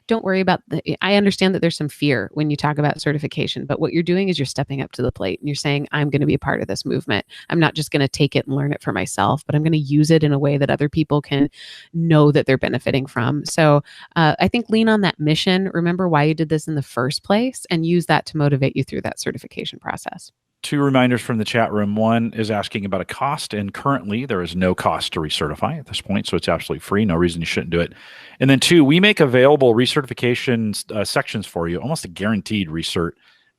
don't worry about I understand that there's some fear when you talk about certification, but what you're doing is you're stepping up to the plate and you're saying, I'm going to be a part of this movement. I'm not just going to take it and learn it for myself, but I'm going to use it in a way that other people can know that they're benefiting from. So I think lean on that mission. Remember why you did this in the first place and use that to motivate you through that certification process. 2 reminders from the chat room. One is asking about a cost, and currently there is no cost to recertify at this point, so it's absolutely free. No reason you shouldn't do it. And then 2, we make available recertification sections for you, almost a guaranteed recert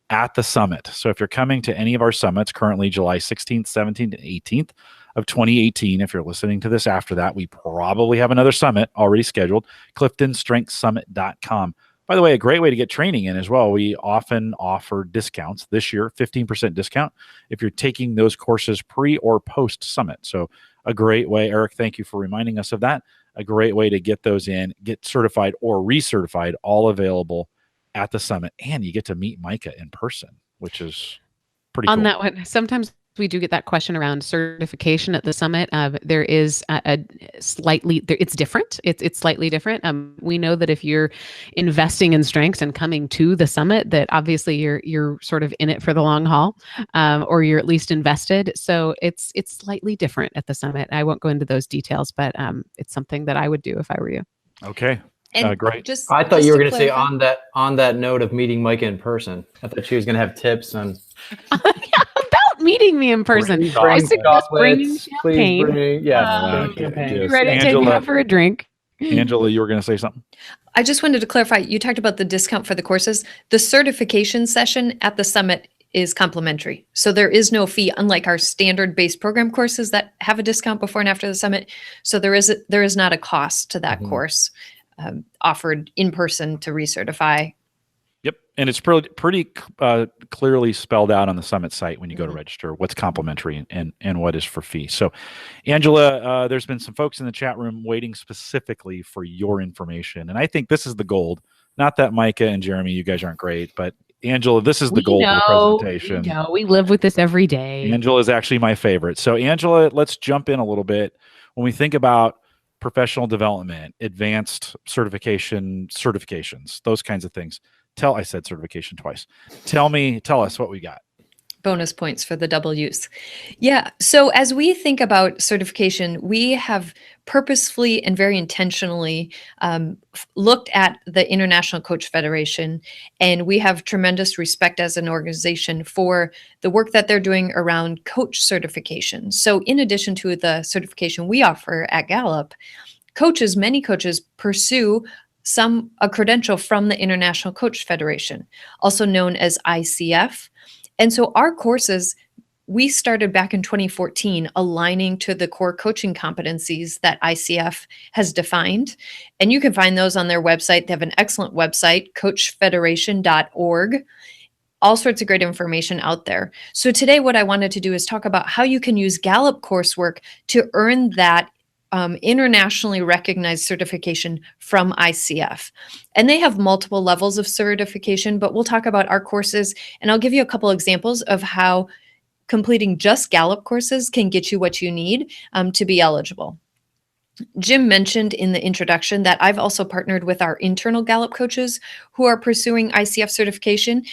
at the summit. So if you're coming to any of our summits, currently July 16th, 17th, and 18th of 2018, if you're listening to this after that, we probably have another summit already scheduled, CliftonStrengthsSummit.com. By the way, a great way to get training in as well. We often offer discounts. This year, 15% discount if you're taking those courses pre or post summit. So a great way, Eric, thank you for reminding us of that. A great way to get those in, get certified or recertified, all available at the summit. And you get to meet Micah in person, which is pretty cool. On that one, sometimes we do get that question around certification at the summit. There is it's different. It's slightly different. We know that if you're investing in strengths and coming to the summit, that obviously you're sort of in it for the long haul, or you're at least invested. So it's slightly different at the summit. I won't go into those details, but it's something that I would do if I were you. Okay. And great. I thought you were going to say on that note of meeting Micah in person. I thought she was going to have tips on about meeting me in person. bring I suggest bringing chocolates. Please champagne. bring champagne. Be ready to take me out for a drink. Angela, you were going to say something? I just wanted to clarify, you talked about the discount for the courses. The certification session at the summit is complimentary. So there is no fee, unlike our standard base program courses that have a discount before and after the summit. So there is not a cost to that course offered in person to recertify. Yep. And it's pretty clearly spelled out on the summit site when you go to register what's complimentary and what is for fee. So, Angela, there's been some folks in the chat room waiting specifically for your information. And I think this is the gold. Not that Micah and Jeremy, you guys aren't great, but Angela, this is the gold of the presentation. We live with this every day. Angela is actually my favorite. So, Angela, let's jump in a little bit. When we think about professional development, advanced certifications, those kinds of things. I said certification twice. Tell us what we got. Bonus points for the double use. Yeah. So as we think about certification, we have purposefully and very intentionally looked at the International Coach Federation, and we have tremendous respect as an organization for the work that they're doing around coach certification. So in addition to the certification we offer at Gallup, many coaches pursue a credential from the International Coach Federation, also known as ICF. And so our courses, we started back in 2014 aligning to the core coaching competencies that ICF has defined. And you can find those on their website. They have an excellent website, coachfederation.org. All sorts of great information out there. So today what I wanted to do is talk about how you can use Gallup coursework to earn that internationally recognized certification from ICF. And they have multiple levels of certification, but we'll talk about our courses, and I'll give you a couple examples of how completing just Gallup courses can get you what you need to be eligible. Jim mentioned in the introduction that I've also partnered with our internal Gallup coaches who are pursuing ICF certification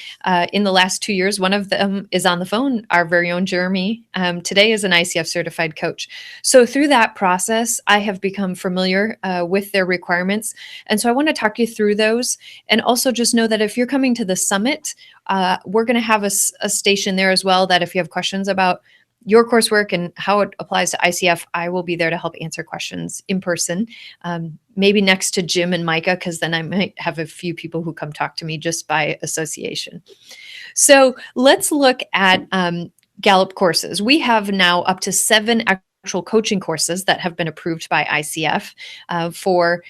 in the last 2 years. One of them is on the phone, our very own Jeremy. Today is an ICF certified coach. So through that process, I have become familiar with their requirements. And so I want to talk you through those. And also just know that if you're coming to the summit, we're going to have a station there as well, that if you have questions about your coursework and how it applies to ICF, I will be there to help answer questions in person, maybe next to Jim and Micah, because then I might have a few people who come talk to me just by association. So let's look at Gallup courses. We have now up to 7 actual coaching courses that have been approved by ICF for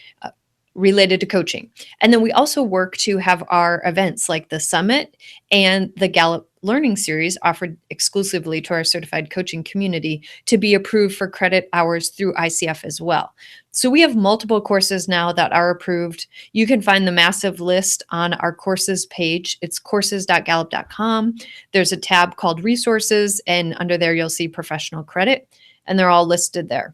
related to coaching. And then we also work to have our events like the summit and the Gallup Learning Series offered exclusively to our certified coaching community to be approved for credit hours through ICF as well. So we have multiple courses now that are approved. You can find the massive list on our courses page. It's courses.gallup.com. There's a tab called resources, and under there you'll see professional credit, and they're all listed there.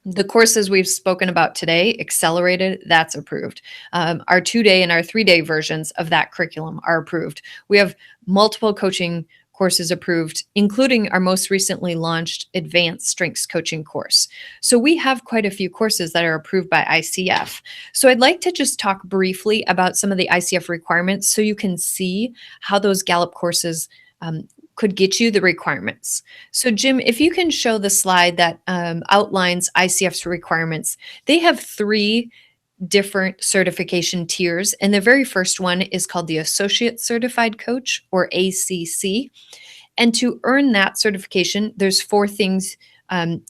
The courses we've spoken about today, Accelerated, that's approved. Our 2-day and our 3-day versions of that curriculum are approved. We have multiple coaching courses approved, including our most recently launched Advanced Strengths Coaching course. So we have quite a few courses that are approved by ICF. So I'd like to just talk briefly about some of the ICF requirements so you can see how those Gallup courses could get you the requirements. So Jim, if you can show the slide that outlines ICF's requirements, they have 3 different certification tiers. And the very first one is called the Associate Certified Coach, or ACC. And to earn that certification, there's 4 things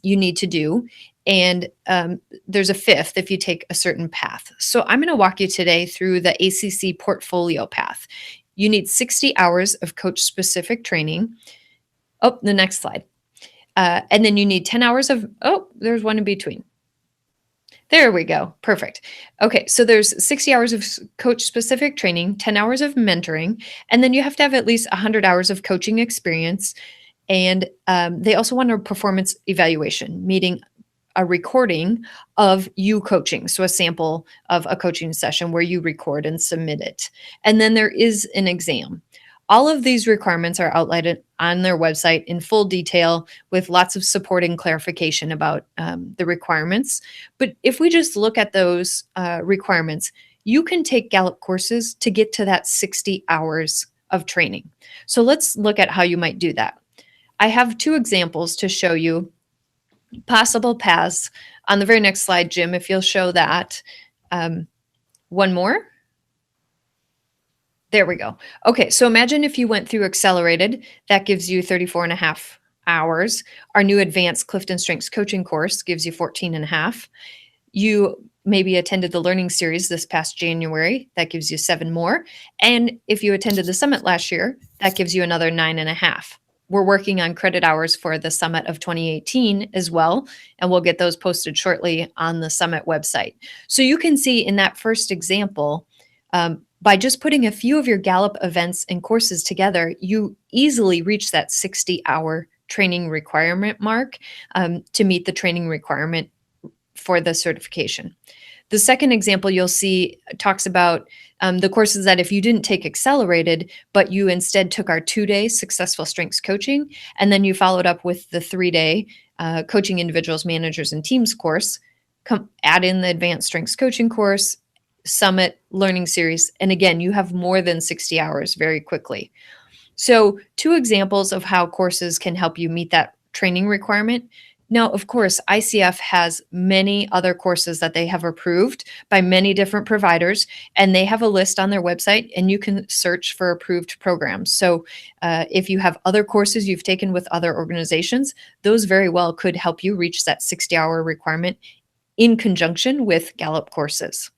you need to do. And there's a 5th if you take a certain path. So I'm going to walk you today through the ACC portfolio path. You need 60 hours of coach-specific training. Oh, the next slide. And then you need 10 hours of, there's one in between. There we go. Perfect. Okay, so there's 60 hours of coach-specific training, 10 hours of mentoring, and then you have to have at least 100 hours of coaching experience. And they also want a performance evaluation, meaning a recording of you coaching. So a sample of a coaching session where you record and submit it. And then there is an exam. All of these requirements are outlined on their website in full detail with lots of supporting clarification about the requirements. But if we just look at those requirements, you can take Gallup courses to get to that 60 hours of training. So let's look at how you might do that. I have 2 examples to show you possible paths. On the very next slide, Jim, if you'll show that. One more. There we go. Okay, so imagine if you went through Accelerated, that gives you 34 and a half hours. Our new advanced CliftonStrengths coaching course gives you 14 and a half. You maybe attended the learning series this past January, that gives you 7 more. And if you attended the summit last year, that gives you another 9 and a half. We're working on credit hours for the summit of 2018 as well, and we'll get those posted shortly on the summit website. So you can see in that first example, by just putting a few of your Gallup events and courses together, you easily reach that 60-hour training requirement mark to meet the training requirement for the certification. The second example you'll see talks about the courses that if you didn't take Accelerated, but you instead took our 2-day Successful Strengths Coaching, and then you followed up with the 3-day Coaching Individuals, Managers, and Teams course, add in the Advanced Strengths Coaching course, Summit Learning Series, and again, you have more than 60 hours very quickly. So 2 examples of how courses can help you meet that training requirement. Now, of course, ICF has many other courses that they have approved by many different providers, and they have a list on their website, and you can search for approved programs. So if you have other courses you've taken with other organizations, those very well could help you reach that 60-hour requirement in conjunction with Gallup courses.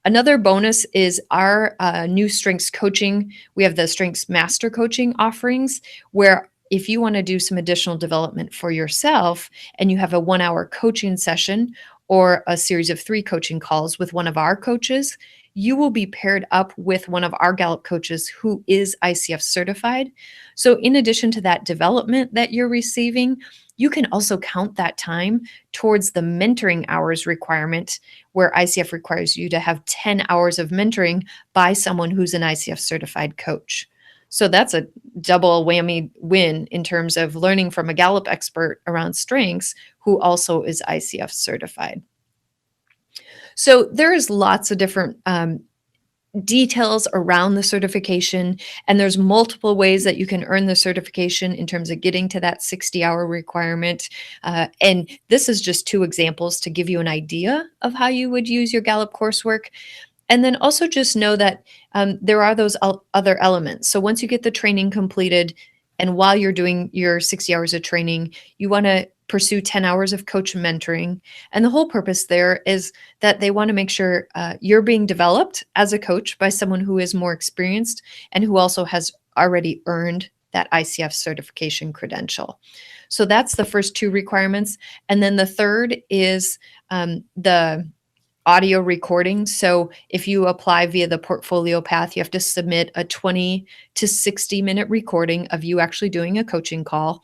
Another bonus is our new strengths coaching. We have the Strengths Master Coaching offerings, where if you want to do some additional development for yourself and you have a 1-hour coaching session or a series of 3 coaching calls with one of our coaches, you will be paired up with one of our Gallup coaches who is ICF certified. So in addition to that development that you're receiving, you can also count that time towards the mentoring hours requirement, where ICF requires you to have 10 hours of mentoring by someone who's an ICF certified coach. So that's a double whammy win in terms of learning from a Gallup expert around strengths who also is ICF certified. So there is lots of different details around the certification, and there's multiple ways that you can earn the certification in terms of getting to that 60-hour requirement. And this is just 2 examples to give you an idea of how you would use your Gallup coursework. And then also just know that there are those other elements. So once you get the training completed, and while you're doing your 60 hours of training, you want to pursue 10 hours of coach mentoring. And the whole purpose there is that they want to make sure you're being developed as a coach by someone who is more experienced and who also has already earned that ICF certification credential. So that's the first 2 requirements. And then the third is the audio recording. So if you apply via the portfolio path, you have to submit a 20 to 60 minute recording of you actually doing a coaching call.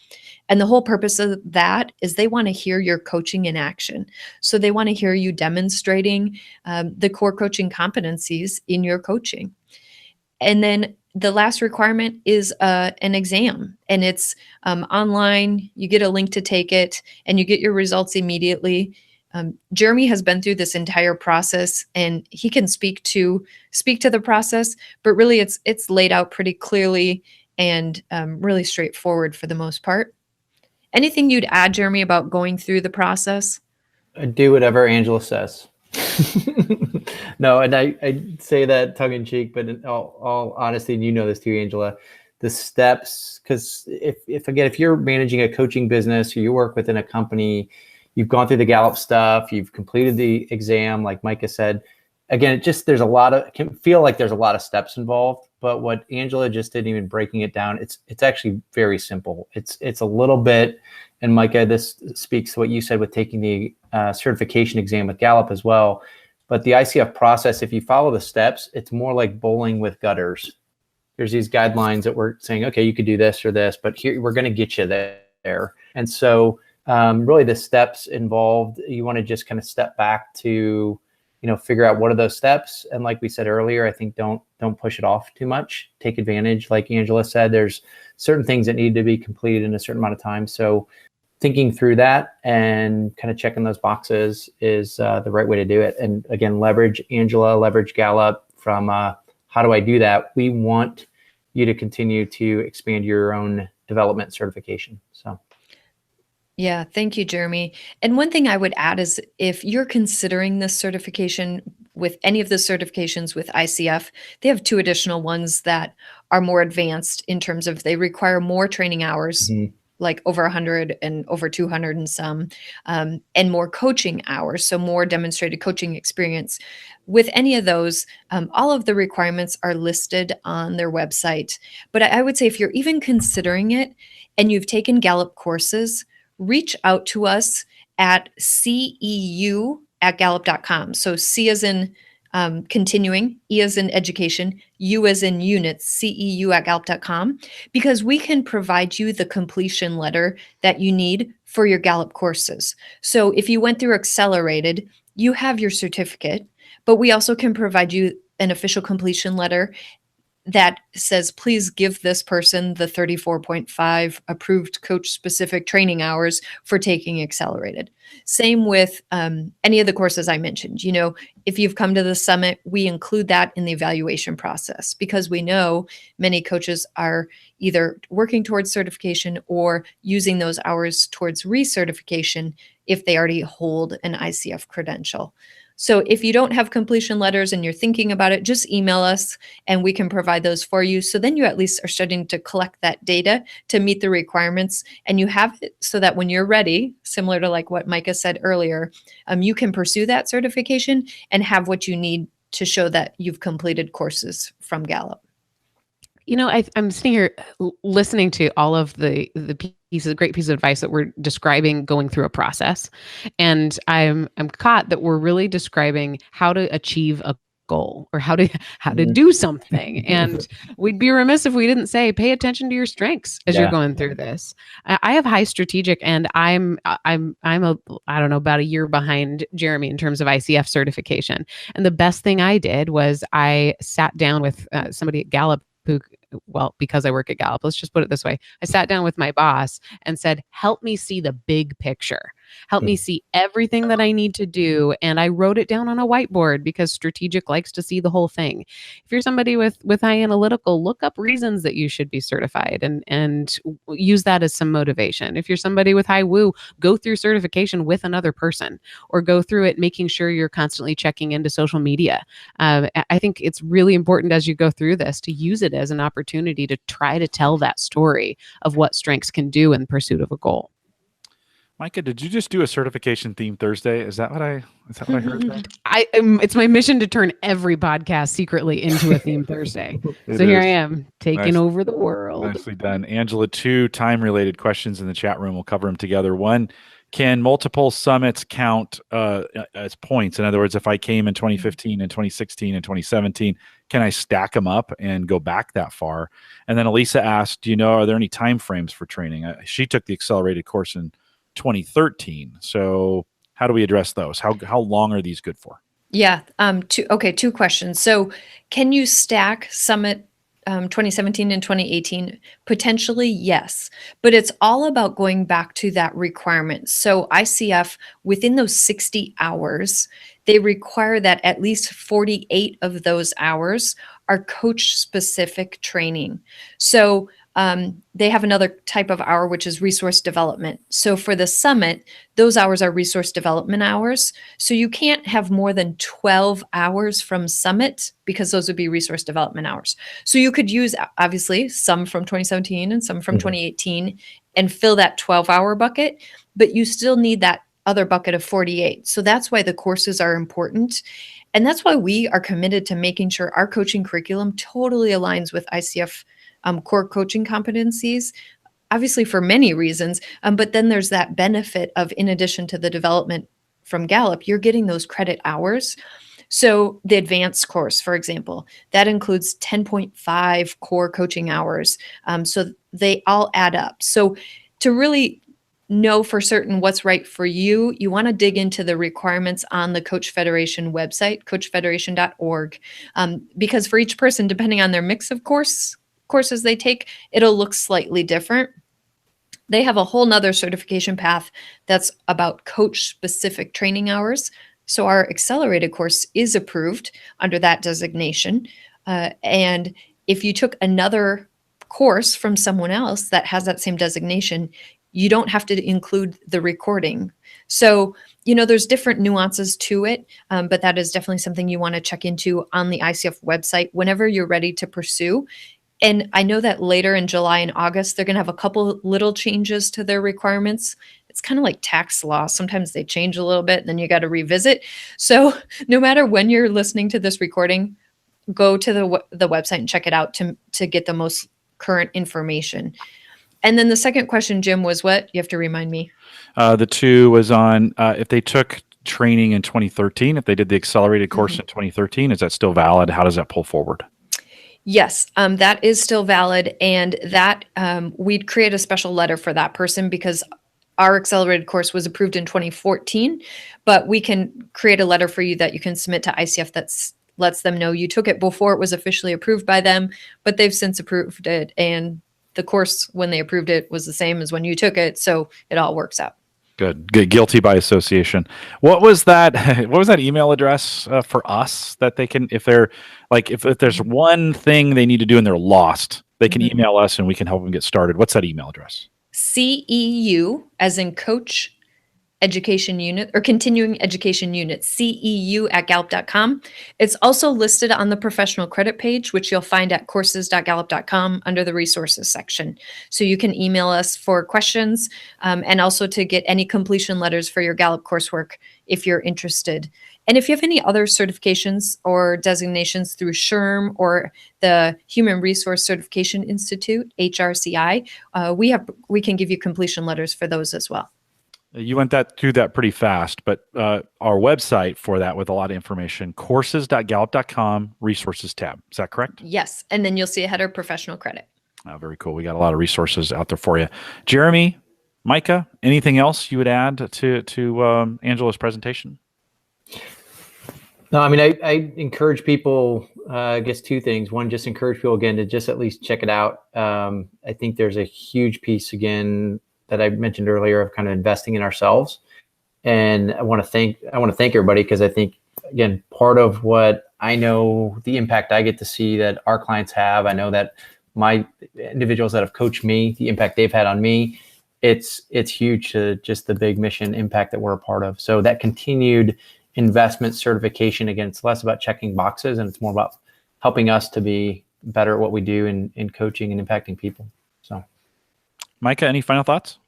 And the whole purpose of that is they want to hear your coaching in action. So they want to hear you demonstrating the core coaching competencies in your coaching. And then the last requirement is an exam, and it's online. You get a link to take it, and you get your results immediately. Jeremy has been through this entire process, and he can speak to the process, but really it's laid out pretty clearly and really straightforward for the most part. Anything you'd add, Jeremy, about going through the process? Do whatever Angela says. No, and I say that tongue in cheek, but in all honesty, and you know this too, Angela, the steps, because if you're managing a coaching business or you work within a company, you've gone through the Gallup stuff, you've completed the exam, like Micah said. Again, it can feel like there's a lot of steps involved, but what Angela just did, even breaking it down, it's actually very simple. It's a little bit, and Micah, this speaks to what you said with taking the certification exam with Gallup as well. But the ICF process, if you follow the steps, it's more like bowling with gutters. There's these guidelines that we're saying, okay, you could do this or this, but here we're going to get you there. And so really the steps involved, you want to just kind of step back to figure out what are those steps. And like we said earlier, I think don't push it off too much. Take advantage. Like Angela said, there's certain things that need to be completed in a certain amount of time. So thinking through that and kind of checking those boxes is the right way to do it. And again, leverage Angela, leverage Gallup from how do I do that? We want you to continue to expand your own development certification. So. Yeah, thank you, Jeremy. And one thing I would add is if you're considering this certification with any of the certifications with ICF, they have 2 additional ones that are more advanced in terms of they require more training hours, like over 100 and over 200 and some, and more coaching hours, so more demonstrated coaching experience. With any of those, all of the requirements are listed on their website. But I would say if you're even considering it and you've taken Gallup courses, reach out to us at CEU@gallup.com. So C as in continuing, E as in education, U as in units, CEU@gallup.com, because we can provide you the completion letter that you need for your Gallup courses. So if you went through Accelerated, you have your certificate, but we also can provide you an official completion letter that says, please give this person the 34.5 approved coach-specific training hours for taking Accelerated. Same with any of the courses I mentioned. If you've come to the summit, we include that in the evaluation process because we know many coaches are either working towards certification or using those hours towards recertification if they already hold an ICF credential. So if you don't have completion letters and you're thinking about it, just email us and we can provide those for you. So then you at least are starting to collect that data to meet the requirements and you have it so that when you're ready, similar to like what Micah said earlier, you can pursue that certification and have what you need to show that you've completed courses from Gallup. I'm sitting here listening to all of the great pieces of advice that we're describing going through a process. And I'm caught that we're really describing how to achieve a goal or how to do something. And we'd be remiss if we didn't say, pay attention to your strengths as you're going through this. I have high strategic and I'm about a year behind Jeremy in terms of ICF certification. And the best thing I did was I sat down with somebody at Gallup because I work at Gallup, let's just put it this way. I sat down with my boss and said, help me see the big picture. Help me see everything that I need to do. And I wrote it down on a whiteboard because strategic likes to see the whole thing. If you're somebody with high analytical, look up reasons that you should be certified and use that as some motivation. If you're somebody with high woo, go through certification with another person or go through it making sure you're constantly checking into social media. I think it's really important as you go through this to use it as an opportunity to try to tell that story of what strengths can do in pursuit of a goal. Micah, did you just do a certification theme Thursday? Is that what I heard? It's my mission to turn every podcast secretly into a theme Thursday. So here I am taking over the world. Nicely done. Angela, 2 time-related questions in the chat room. We'll cover them together. One, can multiple summits count as points? In other words, if I came in 2015 and 2016 and 2017, can I stack them up and go back that far? And then Elisa asked, are there any time frames for training? She took the accelerated course in 2013. So how do we address those? How long are these good for? Yeah. 2 questions. So can you stack Summit 2017 and 2018? Potentially, yes. But it's all about going back to that requirement. So ICF, within those 60 hours, they require that at least 48 of those hours are coach-specific training. So they have another type of hour, which is resource development. So for the summit, those hours are resource development hours. So you can't have more than 12 hours from summit because those would be resource development hours. So you could use, obviously, some from 2017 and some from 2018 and fill that 12-hour bucket, but you still need that other bucket of 48. So that's why the courses are important. And that's why we are committed to making sure our coaching curriculum totally aligns with ICF core coaching competencies, obviously for many reasons. But then there's that benefit of, in addition to the development from Gallup, you're getting those credit hours. So the advanced course, for example, that includes 10.5 core coaching hours. So they all add up. So to really know for certain what's right for you, you want to dig into the requirements on the Coach Federation website, coachfederation.org, because for each person, depending on their mix of courses they take, it'll look slightly different. They have a whole nother certification path that's about coach-specific training hours. So our accelerated course is approved under that designation. And if you took another course from someone else that has that same designation, you don't have to include the recording. So, there's different nuances to it, but that is definitely something you want to check into on the ICF website whenever you're ready to pursue. And I know that later in July and August, they're going to have a couple little changes to their requirements. It's kind of like tax law. Sometimes they change a little bit, and then you got to revisit. So no matter when you're listening to this recording, go to the website and check it out to get the most current information. And then the second question, Jim, was what? You have to remind me. The two was on if they took training in 2013, if they did the accelerated course in 2013, is that still valid? How does that pull forward? Yes, that is still valid. And that we'd create a special letter for that person because our accelerated course was approved in 2014, but we can create a letter for you that you can submit to ICF that lets them know you took it before it was officially approved by them, but they've since approved it. And the course, when they approved it, was the same as when you took it. So it all works out. Good. Guilty by association. What was that? What was that email address for us that they can, if they're like, if there's one thing they need to do and they're lost, they can email us and we can help them get started. What's that email address? CEU, as in Coach Education Unit or Continuing Education Unit, CEU@gallup.com. It's also listed on the professional credit page, which you'll find at courses.gallup.com under the resources section. So you can email us for questions and also to get any completion letters for your Gallup coursework if you're interested. And if you have any other certifications or designations through SHRM or the Human Resource Certification Institute, HRCI, we can give you completion letters for those as well. You went through that pretty fast, but our website for that with a lot of information, courses.gallup.com, resources tab. Is that correct? Yes. And then you'll see a header, professional credit. Oh, very cool. We got a lot of resources out there for you. Jeremy, Micah, anything else you would add to Angela's presentation? No, I mean, I encourage people, I guess two things. One, just encourage people again to just at least check it out. I think there's a huge piece again that I mentioned earlier of kind of investing in ourselves. And I want to thank everybody because I think, again, part of what I know, the impact I get to see that our clients have, I know that my individuals that have coached me, the impact they've had on me, it's huge to just the big mission impact that we're a part of. So that continued investment certification, again, it's less about checking boxes and it's more about helping us to be better at what we do in coaching and impacting people. So, Micah, any final thoughts?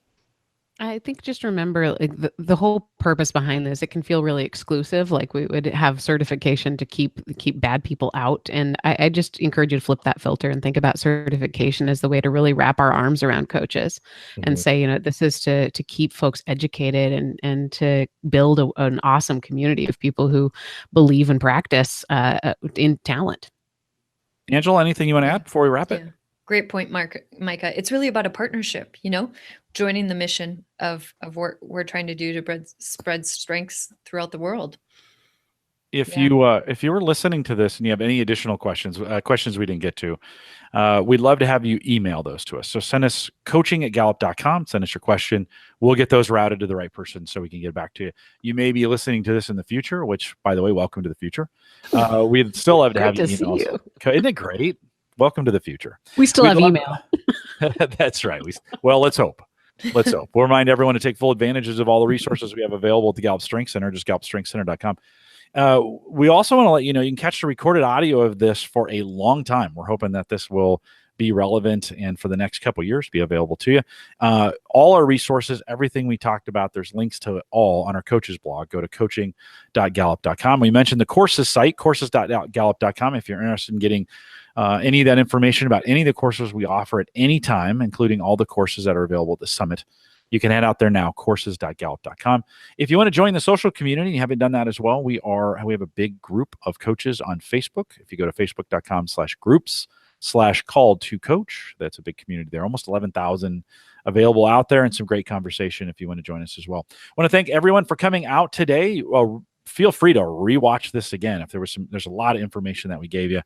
I think just remember like the whole purpose behind this, it can feel really exclusive. Like we would have certification to keep bad people out. And I just encourage you to flip that filter and think about certification as the way to really wrap our arms around coaches and say, this is to keep folks educated and to build an awesome community of people who believe and practice in talent. Angela, anything you want to add before we wrap it? Great point, Micah. It's really about a partnership, joining the mission of what we're trying to do to spread strengths throughout the world. If you were listening to this and you have any additional questions we didn't get to, we'd love to have you email those to us. So send us coaching@gallup.com, send us your question. We'll get those routed to the right person so we can get back to you. You may be listening to this in the future, which, by the way, welcome to the future. We'd still love to have you email us. Isn't it great? Welcome to the future. We still have email. That's right. Well, let's hope. Let's hope. We'll remind everyone to take full advantages of all the resources we have available at the Gallup Strength Center, just gallupstrengthcenter.com. We also want to let you know you can catch the recorded audio of this for a long time. We're hoping that this will be relevant and for the next couple of years be available to you. All our resources, everything we talked about, there's links to it all on our coaches blog. Go to coaching.gallup.com. We mentioned the courses site, courses.gallup.com. If you're interested in getting any of that information about any of the courses we offer at any time, including all the courses that are available at the summit, you can head out there now, courses.gallup.com. If you want to join the social community and you haven't done that as well, we have a big group of coaches on Facebook. If you go to facebook.com/groups facebook.com/called2coach. That's a big community there, almost 11,000 available out there, and some great conversation if you want to join us as well. I want to thank everyone for coming out today. Feel free to rewatch this again. If there's a lot of information that we gave you.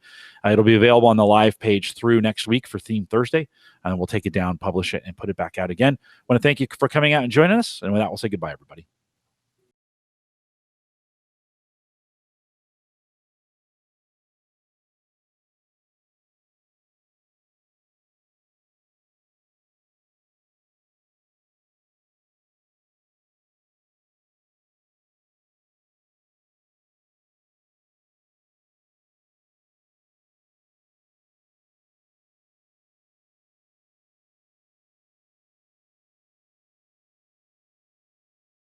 It'll be available on the live page through next week for Theme Thursday, and we'll take it down, publish it, and put it back out again. I want to thank you for coming out and joining us. And with that, we'll say goodbye, everybody.